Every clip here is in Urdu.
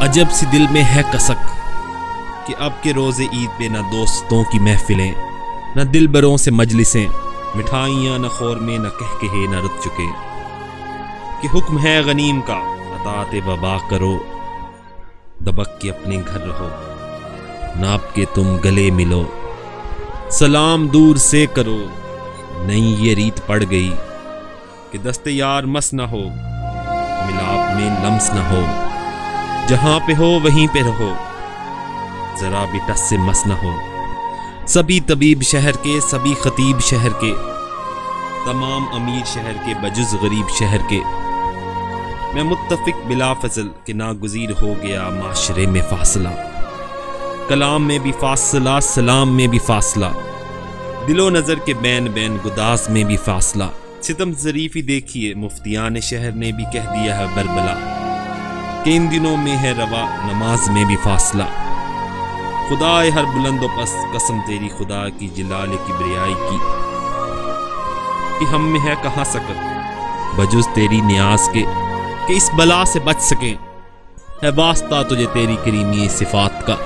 عجب سی دل میں ہے کسک کہ اب کے روز عید پہ نہ دوستوں کی محفلیں، نہ دل بروں سے مجلسیں، مٹھائیاں نہ خور میں، نہ کہے نہ رت چکے، کہ حکم ہے غنیم کا اطاعت وبا کرو، دبک کے اپنے گھر رہو، ناپ کے تم گلے ملو، سلام دور سے کرو، نہیں یہ ریت پڑ گئی کہ دست یار مس نہ ہو، ملاپ میں لمس نہ ہو، جہاں پہ ہو وہیں پہ رہو، ذرا بھی ٹس سے مس نہ ہو، سبھی طبیب شہر کے، سبھی خطیب شہر کے، تمام امیر شہر کے بجز غریب شہر کے، میں متفق بلا فضل کہ ناگزیر ہو گیا معاشرے میں فاصلہ، کلام میں بھی فاصلہ، سلام میں بھی فاصلہ، دل و نظر کے بین بین گداز میں بھی فاصلہ، ستم ظریفی دیکھیے مفتیان شہر نے بھی کہہ دیا ہے بربلا کہ ان دنوں میں ہے روا نماز میں بھی فاصلہ، خدائے ہر بلند و پست قسم تیری خدا کی جلال کبریائی کی، کہ ہم میں ہے کہاں سکت بجز تیری نیاز کے کہ اس بلا سے بچ سکیں، ہے واسطہ تجھے تیری کریمی صفات کا،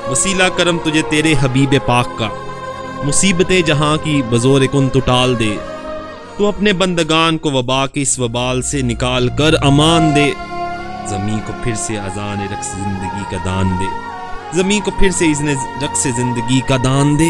وسیلہ کرم تجھے تیرے حبیب پاک کا، مصیبتیں جہاں کی بزور کن تو ٹال دے، تو اپنے بندگان کو وبا کے اس وبال سے نکال کر امان دے، زمین کو پھر سے اذان رقص زندگی کا دان دے، زمین کو پھر سے اذن رقص زندگی کا دان دے۔